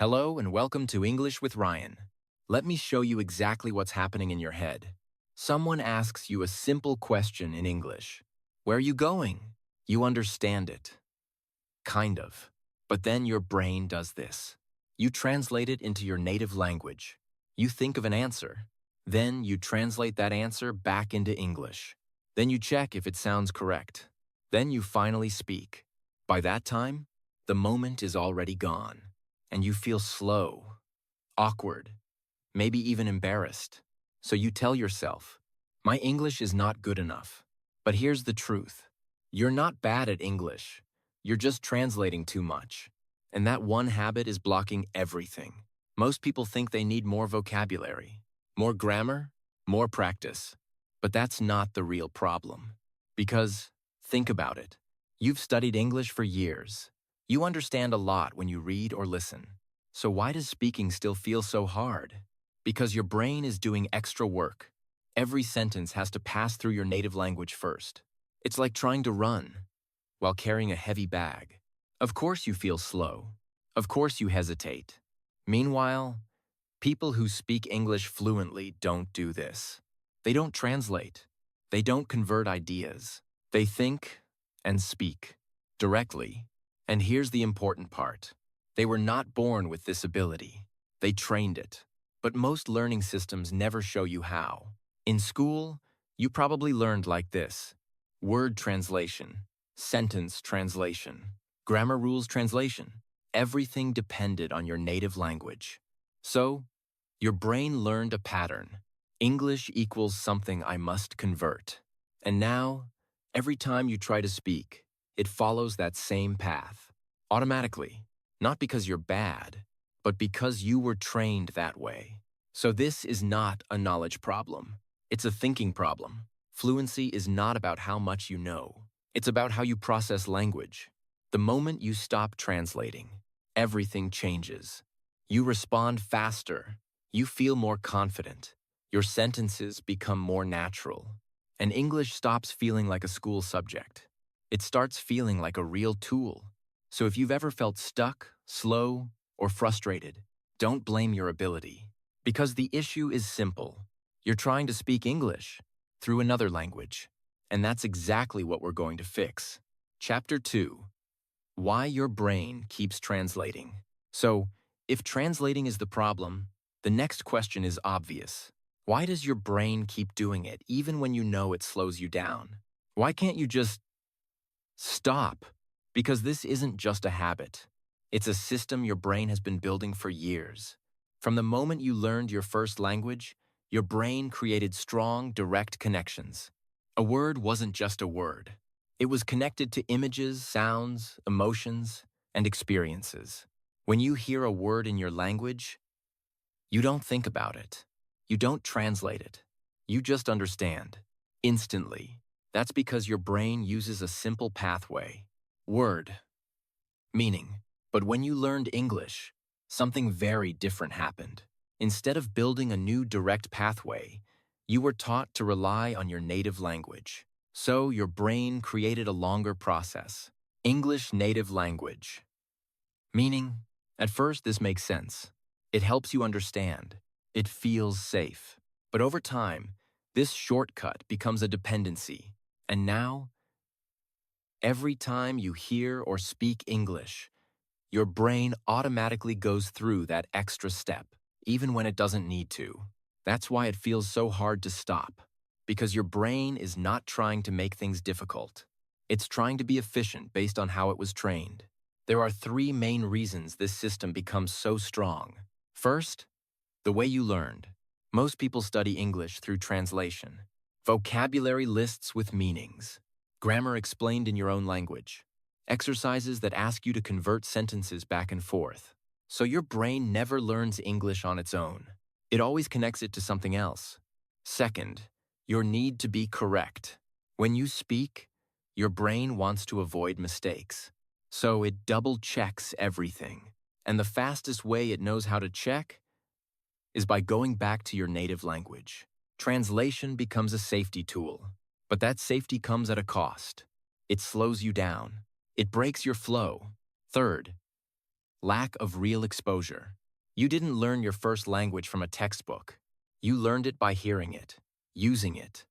Hello and welcome to English with Ryan. Let me show you exactly what's happening in your head. Someone asks you a simple question in English. Where are you going? You understand it. Kind of. But then your brain does this. You translate it into your native language. You think of an answer. Then you translate that answer back into English. Then you check if it sounds correct. Then you finally speak. By that time, the moment is already gone. And you feel slow, awkward, maybe even embarrassed. So you tell yourself, my English is not good enough. But here's the truth. You're not bad at English. You're just translating too much. And that one habit is blocking everything. Most people think they need more vocabulary, more grammar, more practice. But that's not the real problem. Because, think about it. You've studied English for years. You understand a lot when you read or listen. So why does speaking still feel so hard? Because your brain is doing extra work. Every sentence has to pass through your native language first. It's like trying to run while carrying a heavy bag. Of course you feel slow. Of course you hesitate. Meanwhile, people who speak English fluently don't do this. They don't translate. They don't convert ideas. They think and speak directly. And here's the important part. They were not born with this ability. They trained it. But most learning systems never show you how. In school, you probably learned like this: word translation, sentence translation, grammar rules translation. Everything depended on your native language. So, your brain learned a pattern. English equals something I must convert. And now, every time you try to speak, it follows that same path, automatically, not because you're bad, but because you were trained that way. So this is not a knowledge problem. It's a thinking problem. Fluency is not about how much you know. It's about how you process language. The moment you stop translating, everything changes. You respond faster. You feel more confident. Your sentences become more natural. And English stops feeling like a school subject. It starts feeling like a real tool. So if you've ever felt stuck, slow, or frustrated, don't blame your ability. Because the issue is simple. You're trying to speak English through another language. And that's exactly what we're going to fix. Chapter 2. Why your brain keeps translating. So, if translating is the problem, the next question is obvious. Why does your brain keep doing it even when you know it slows you down? Why can't you just stop? Because this isn't just a habit. It's a system your brain has been building for years. From the moment you learned your first language, your brain created strong, direct connections. A word wasn't just a word. It was connected to images, sounds, emotions, and experiences. When you hear a word in your language, you don't think about it. You don't translate it. You just understand. Instantly. That's because your brain uses a simple pathway. Word. Meaning. But when you learned English, something very different happened. Instead of building a new direct pathway, you were taught to rely on your native language. So your brain created a longer process. English native language. Meaning, at first this makes sense. It helps you understand. It feels safe. But over time, this shortcut becomes a dependency. And now, every time you hear or speak English, your brain automatically goes through that extra step, even when it doesn't need to. That's why it feels so hard to stop, because your brain is not trying to make things difficult. It's trying to be efficient based on how it was trained. There are 3 main reasons this system becomes so strong. First, the way you learned. Most people study English through translation. Vocabulary lists with meanings. Grammar explained in your own language. Exercises that ask you to convert sentences back and forth. So your brain never learns English on its own. It always connects it to something else. Second, your need to be correct. When you speak, your brain wants to avoid mistakes. So it double-checks everything. And the fastest way it knows how to check is by going back to your native language. Translation becomes a safety tool. But that safety comes at a cost. It slows you down. It breaks your flow. Third, Lack of real exposure. You didn't learn your first language from a textbook. You learned it by hearing it, using it,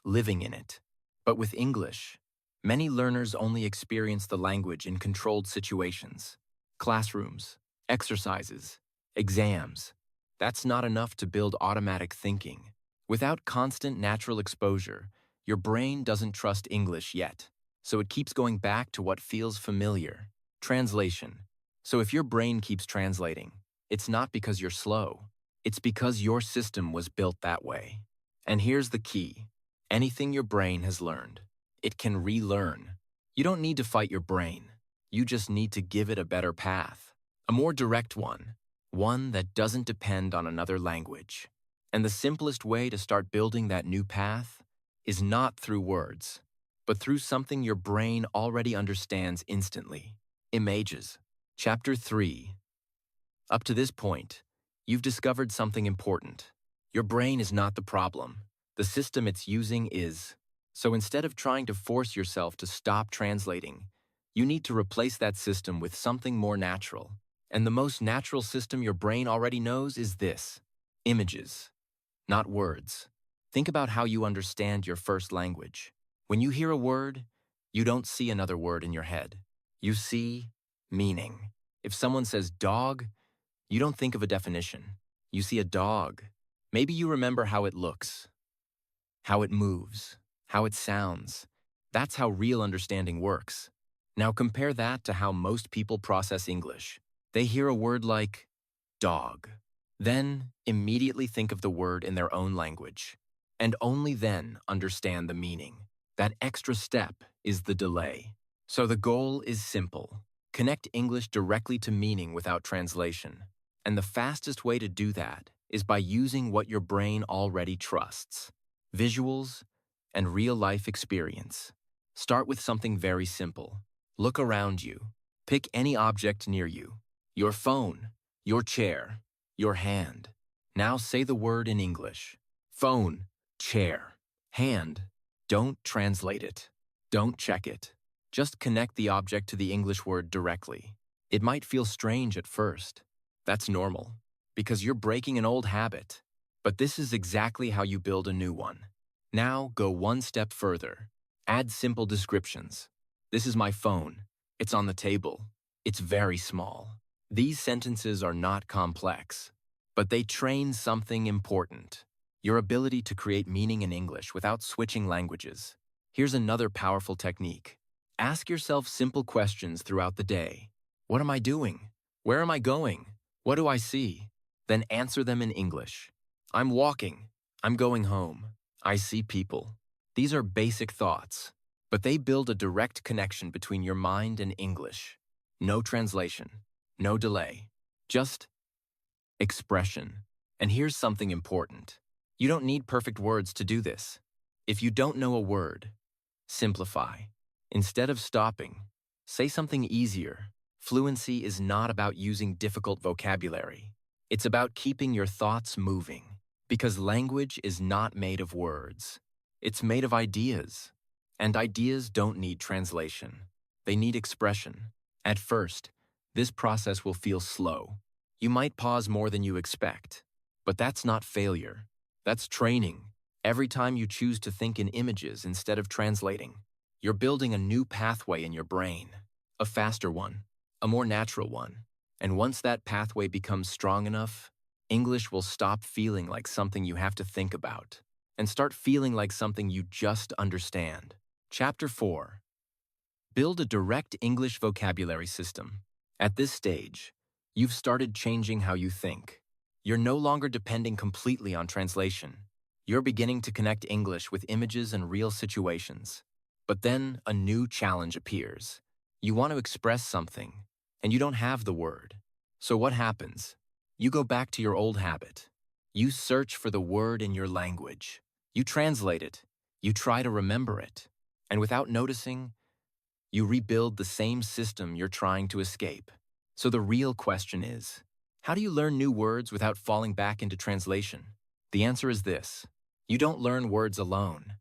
living in it. But with English, many learners only experience the language in controlled situations. Classrooms, exercises, exams. That's not enough to build automatic thinking. Without constant natural exposure, your brain doesn't trust English yet, so it keeps going back to what feels familiar. Translation. So if your brain keeps translating, it's not because you're slow. It's because your system was built that way. And here's the key. Anything your brain has learned, it can relearn. You don't need to fight your brain. You just need to give it a better path. A more direct one. One that doesn't depend on another language. And the simplest way to start building that new path is not through words, but through something your brain already understands instantly. Images. Chapter 3. Up to this point, you've discovered something important. Your brain is not the problem. The system it's using is. So instead of trying to force yourself to stop translating, you need to replace that system with something more natural. And the most natural system your brain already knows is this: images, not words. Think about how you understand your first language. When you hear a word, you don't see another word in your head. You see meaning. If someone says dog, you don't think of a definition. You see a dog. Maybe you remember how it looks, how it moves, how it sounds. That's how real understanding works. Now compare that to how most people process English. They hear a word like dog, then immediately think of the word in their own language, and only then understand the meaning. That extra step is the delay. So the goal is simple. Connect English directly to meaning without translation. And the fastest way to do that is by using what your brain already trusts: visuals and real-life experience. Start with something very simple. Look around you. Pick any object near you. Your phone, your chair, your hand. Now say the word in English. Phone, chair, hand. Don't translate it. Don't check it. Just connect the object to the English word directly. It might feel strange at first. That's normal, because you're breaking an old habit. But this is exactly how you build a new one. Now go one step further. Add simple descriptions. This is my phone. It's on the table. It's very small. These sentences are not complex, but they train something important: your ability to create meaning in English without switching languages. Here's another powerful technique. Ask yourself simple questions throughout the day. What am I doing? Where am I going? What do I see? Then answer them in English. I'm walking. I'm going home. I see people. These are basic thoughts, but they build a direct connection between your mind and English. No translation, no delay, just expression. And here's something important. You don't need perfect words to do this. If you don't know a word, simplify. Instead of stopping, say something easier. Fluency is not about using difficult vocabulary. It's about keeping your thoughts moving. Because language is not made of words. It's made of ideas. And ideas don't need translation. They need expression. At first, this process will feel slow. You might pause more than you expect. But that's not failure. That's training. Every time you choose to think in images instead of translating, you're building a new pathway in your brain. A faster one, a more natural one. And once that pathway becomes strong enough, English will stop feeling like something you have to think about and start feeling like something you just understand. Chapter 4. Build a direct English vocabulary system. At this stage, you've started changing how you think. You're no longer depending completely on translation. You're beginning to connect English with images and real situations. But then a new challenge appears. You want to express something, and you don't have the word. So what happens? You go back to your old habit. You search for the word in your language. You translate it. You try to remember it. And without noticing, you rebuild the same system you're trying to escape. So the real question is, how do you learn new words without falling back into translation? The answer is this: you don't learn words alone.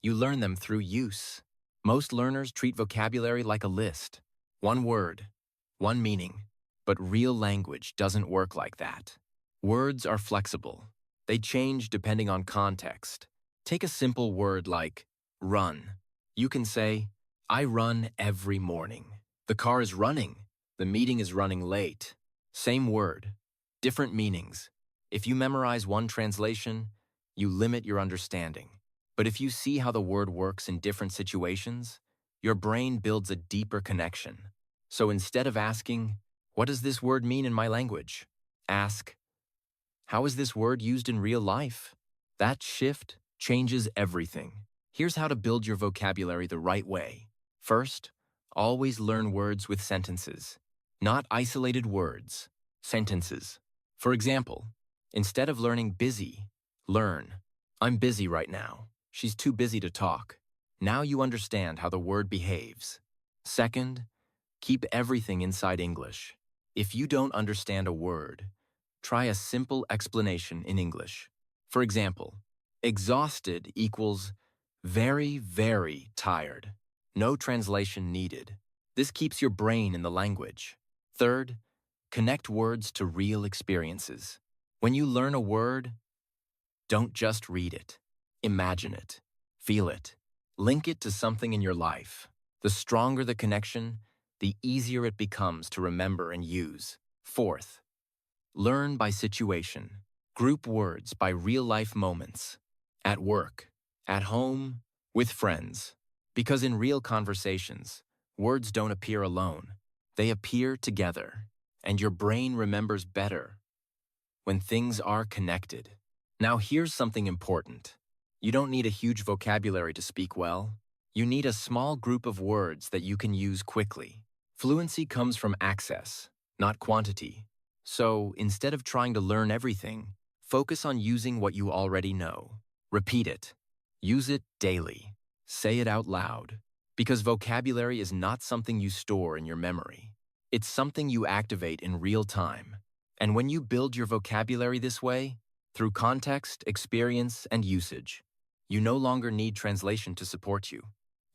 You learn them through use. Most learners treat vocabulary like a list. One word, one meaning. But real language doesn't work like that. Words are flexible. They change depending on context. Take a simple word like run. You can say, I run every morning. The car is running. The meeting is running late. Same word, different meanings. If you memorize one translation, you limit your understanding. But if you see how the word works in different situations, your brain builds a deeper connection. So instead of asking, what does this word mean in my language? Ask, how is this word used in real life? That shift changes everything. Here's how to build your vocabulary the right way. First, always learn words with sentences, not isolated words, sentences. For example, instead of learning busy, learn, I'm busy right now. She's too busy to talk. Now you understand how the word behaves. Second, keep everything inside English. If you don't understand a word, try a simple explanation in English. For example, exhausted equals very, very tired. No translation needed. This keeps your brain in the language. Third, connect words to real experiences. When you learn a word, don't just read it. Imagine it. Feel it. Link it to something in your life. The stronger the connection, the easier it becomes to remember and use. Fourth, learn by situation. Group words by real-life moments. At work, at home, with friends. Because in real conversations, words don't appear alone. They appear together, and your brain remembers better when things are connected. Now here's something important. You don't need a huge vocabulary to speak well. You need a small group of words that you can use quickly. Fluency comes from access, not quantity. So instead of trying to learn everything, focus on using what you already know. Repeat it. Use it daily. Say it out loud. Because vocabulary is not something you store in your memory. It's something you activate in real time. And when you build your vocabulary this way, through context, experience, and usage, you no longer need translation to support you.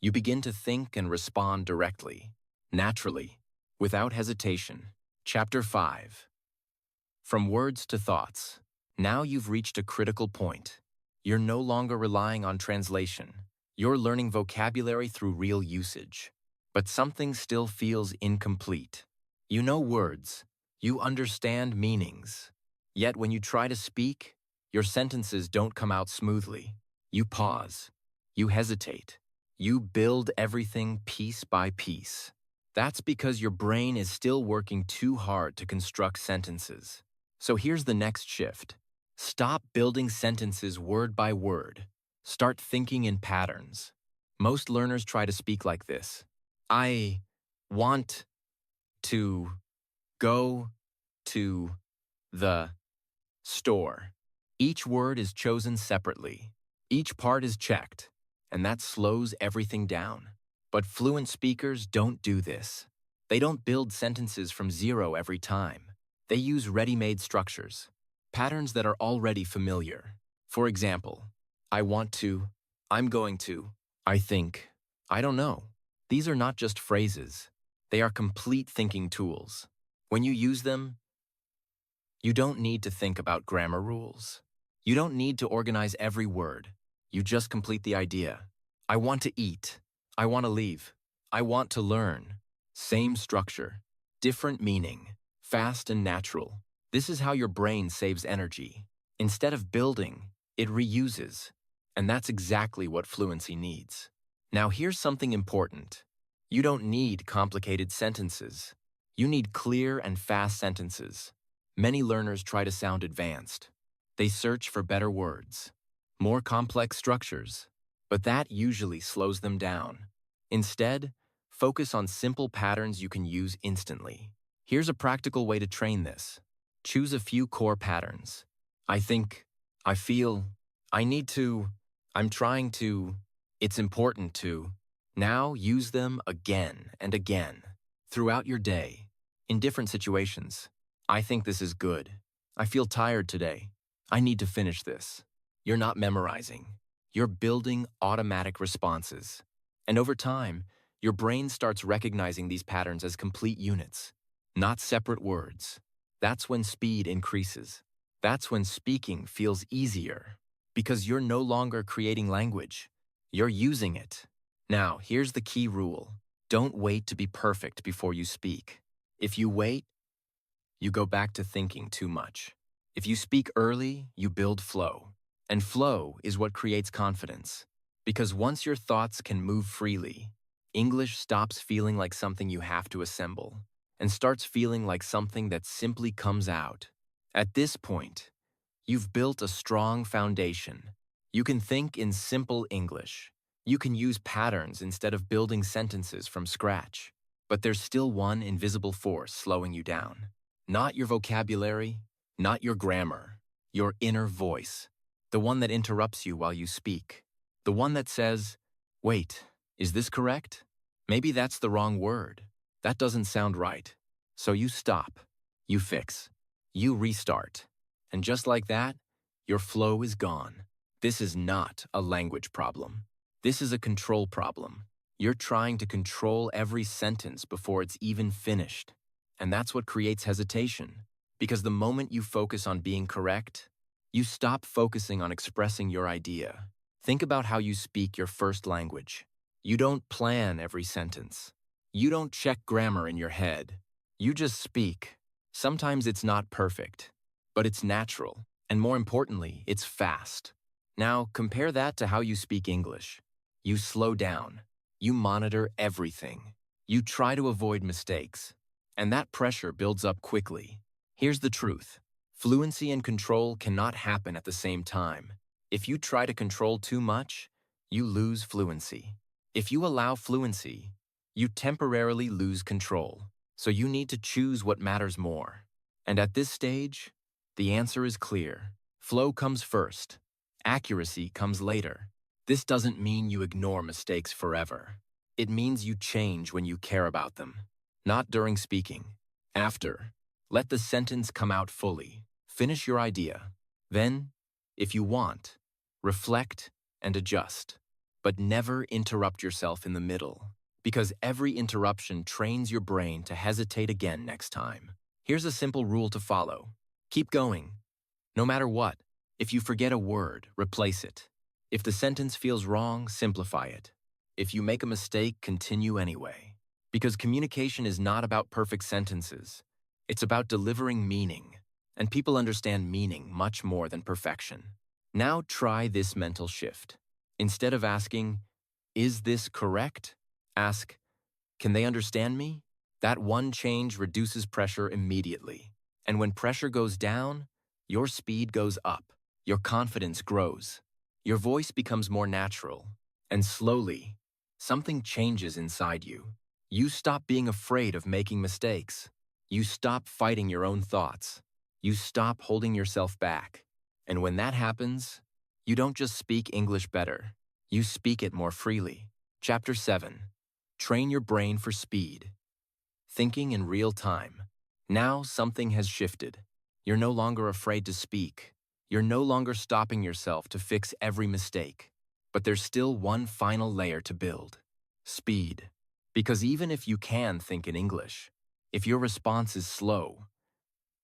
You begin to think and respond directly, naturally, without hesitation. Chapter 5. From words to thoughts. Now you've reached a critical point. You're no longer relying on translation. You're learning vocabulary through real usage. But something still feels incomplete. You know words. You understand meanings. Yet when you try to speak, your sentences don't come out smoothly. You pause. You hesitate. You build everything piece by piece. That's because your brain is still working too hard to construct sentences. So here's the next shift. Stop building sentences word by word. Start thinking in patterns. Most learners try to speak like this. I want to go to the store. Each word is chosen separately. Each part is checked, and that slows everything down. But fluent speakers don't do this. They don't build sentences from zero every time. They use ready-made structures, patterns that are already familiar. For example, I want to, I'm going to, I think, I don't know. These are not just phrases. They are complete thinking tools. When you use them, you don't need to think about grammar rules. You don't need to organize every word. You just complete the idea. I want to eat. I want to leave. I want to learn. Same structure, different meaning, fast and natural. This is how your brain saves energy. Instead of building, it reuses. And that's exactly what fluency needs. Now here's something important. You don't need complicated sentences. You need clear and fast sentences. Many learners try to sound advanced. They search for better words, more complex structures, but that usually slows them down. Instead, focus on simple patterns you can use instantly. Here's a practical way to train this. Choose a few core patterns. I think, I feel, I need to, I'm trying to, it's important to. Now use them again and again, throughout your day, in different situations. I think this is good. I feel tired today. I need to finish this. You're not memorizing. You're building automatic responses. And over time, your brain starts recognizing these patterns as complete units. not separate words. That's when speed increases. That's when speaking feels easier, because you're no longer creating language. You're using it. Now, here's the key rule. Don't wait to be perfect before you speak. If you wait, you go back to thinking too much. If you speak early, you build flow. And flow is what creates confidence. Because once your thoughts can move freely, English stops feeling like something you have to assemble and starts feeling like something that simply comes out. At this point, you've built a strong foundation. You can think in simple English. You can use patterns instead of building sentences from scratch. But there's still one invisible force slowing you down. Not your vocabulary, not your grammar, your inner voice. The one that interrupts you while you speak. The one that says, "Wait, is this correct? Maybe that's the wrong word. That doesn't sound right." So you stop, you fix, you restart. And just like that, your flow is gone. This is not a language problem. This is a control problem. You're trying to control every sentence before it's even finished. And that's what creates hesitation. Because the moment you focus on being correct, you stop focusing on expressing your idea. Think about how you speak your first language. You don't plan every sentence. You don't check grammar in your head. You just speak. Sometimes it's not perfect, but it's natural. And more importantly, it's fast. Now, compare that to how you speak English. You slow down. You monitor everything. You try to avoid mistakes. And that pressure builds up quickly. Here's the truth. Fluency and control cannot happen at the same time. If you try to control too much, you lose fluency. If you allow fluency, you temporarily lose control. So you need to choose what matters more. And at this stage, the answer is clear. Flow comes first. Accuracy comes later. This doesn't mean you ignore mistakes forever. It means you change when you care about them. Not during speaking. After. Let the sentence come out fully. Finish your idea. Then, if you want, reflect and adjust. But never interrupt yourself in the middle, because every interruption trains your brain to hesitate again next time. Here's a simple rule to follow. Keep going. No matter what. If you forget a word, replace it. If the sentence feels wrong, simplify it. If you make a mistake, continue anyway. Because communication is not about perfect sentences. It's about delivering meaning. And people understand meaning much more than perfection. Now try this mental shift. Instead of asking, "Is this correct?" ask, "Can they understand me?" That one change reduces pressure immediately. And when pressure goes down, your speed goes up. Your confidence grows. Your voice becomes more natural. And slowly, something changes inside you. You stop being afraid of making mistakes. You stop fighting your own thoughts. You stop holding yourself back. And when that happens, you don't just speak English better. You speak it more freely. Chapter 7. Train your brain for speed. Thinking in real time. Now something has shifted. You're no longer afraid to speak. You're no longer stopping yourself to fix every mistake. But there's still one final layer to build. Speed. Because even if you can think in English, if your response is slow,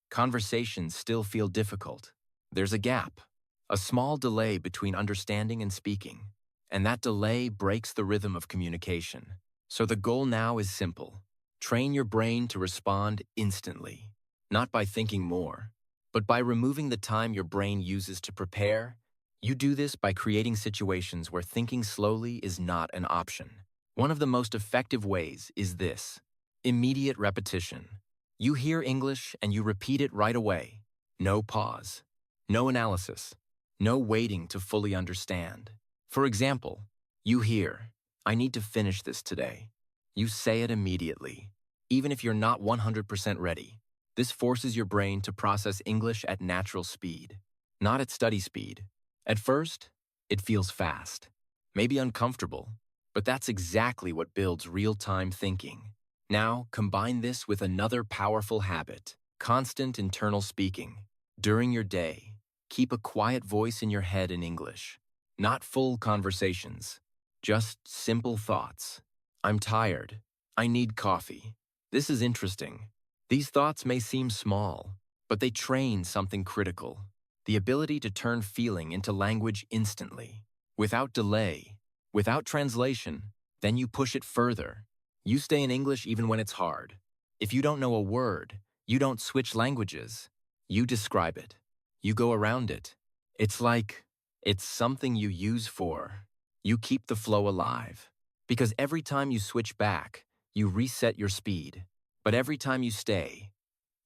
conversations still feel difficult. There's a gap, a small delay between understanding and speaking, and that delay breaks the rhythm of communication. So the goal now is simple. Train your brain to respond instantly, not by thinking more, but by removing the time your brain uses to prepare. You do this by creating situations where thinking slowly is not an option. One of the most effective ways is this: immediate repetition. You hear English and you repeat it right away. No pause, no analysis, no waiting to fully understand. For example, you hear, "I need to finish this today." You say it immediately, even if you're not 100% ready. This forces your brain to process English at natural speed, not at study speed. At first, it feels fast, maybe uncomfortable, but that's exactly what builds real-time thinking. Now, combine this with another powerful habit: constant internal speaking. During your day, keep a quiet voice in your head in English. Not full conversations, just simple thoughts. "I'm tired. I need coffee. This is interesting. These thoughts may seem small, but they train something critical: the ability to turn feeling into language instantly, without delay, without translation. Then you push it further. You stay in English even when it's hard. If you don't know a word, you don't switch languages. You describe it. You go around it. It's something you use for. You keep the flow alive. Because every time you switch back, you reset your speed. But every time you stay,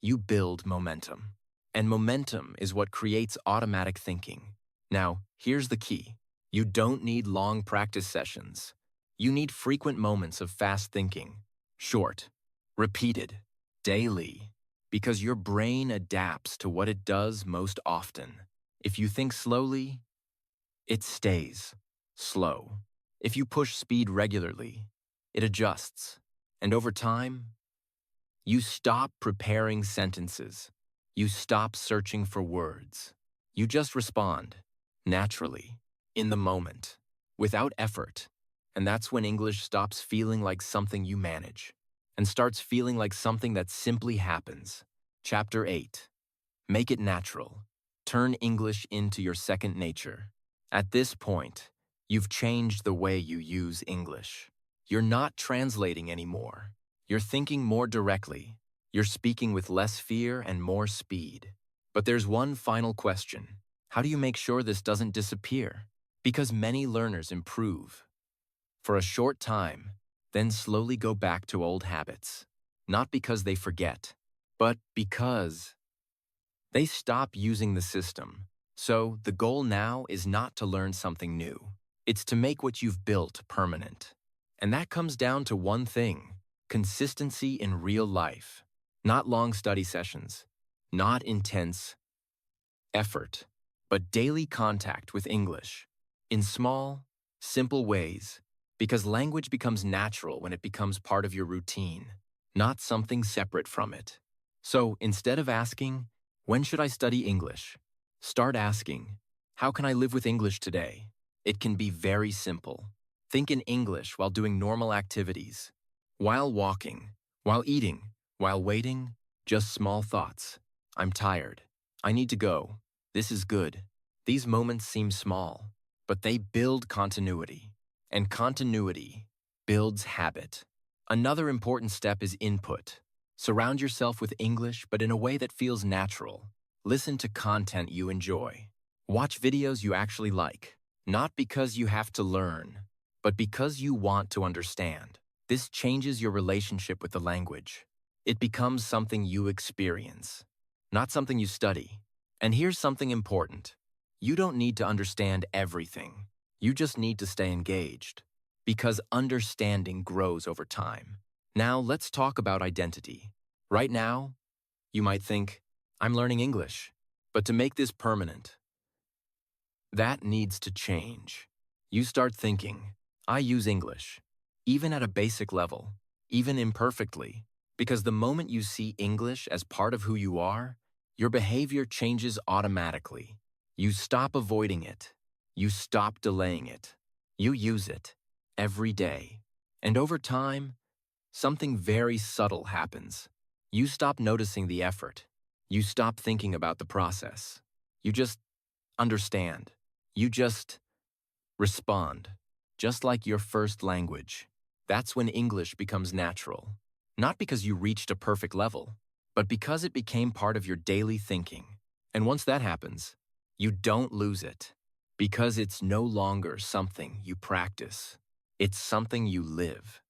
you build momentum. And momentum is what creates automatic thinking. Now, here's the key. You don't need long practice sessions. You need frequent moments of fast thinking. Short, repeated, daily. Because your brain adapts to what it does most often. If you think slowly, it stays slow. If you push speed regularly, it adjusts. And over time, you stop preparing sentences. You stop searching for words. You just respond, naturally, in the moment, without effort. And that's when English stops feeling like something you manage and starts feeling like something that simply happens. Chapter 8. Make it natural. Turn English into your second nature. At this point, you've changed the way you use English. You're not translating anymore. You're thinking more directly. You're speaking with less fear and more speed. But there's one final question. How do you make sure this doesn't disappear? Because many learners improve for a short time, then slowly go back to old habits. Not because they forget, but because they stop using the system. So the goal now is not to learn something new. It's to make what you've built permanent. And that comes down to one thing: consistency in real life. Not long study sessions, not intense effort, but daily contact with English. In small, simple ways. Because language becomes natural when it becomes part of your routine, not something separate from it. So instead of asking, when should I study English? Start asking, how can I live with English today? It can be very simple. Think in English while doing normal activities, while walking, while eating, while waiting. Just small thoughts. I'm tired. I need to go. This is good. These moments seem small, but they build continuity. And continuity builds habit. Another important step is input. Surround yourself with English, but in a way that feels natural. Listen to content you enjoy. Watch videos you actually like, not because you have to learn, but because you want to understand. This changes your relationship with the language. It becomes something you experience, not something you study. And here's something important. You don't need to understand everything. You just need to stay engaged, because understanding grows over time. Now let's talk about identity. Right now, you might think, I'm learning English. But to make this permanent, that needs to change. You start thinking, I use English, even at a basic level, even imperfectly, because the moment you see English as part of who you are, your behavior changes automatically. You stop avoiding it. You stop delaying it. You use it every day. And over time, something very subtle happens. You stop noticing the effort. You stop thinking about the process. You just understand. You just respond, just like your first language. That's when English becomes natural. Not because you reached a perfect level, but because it became part of your daily thinking. And once that happens, you don't lose it. Because it's no longer something you practice. It's something you live.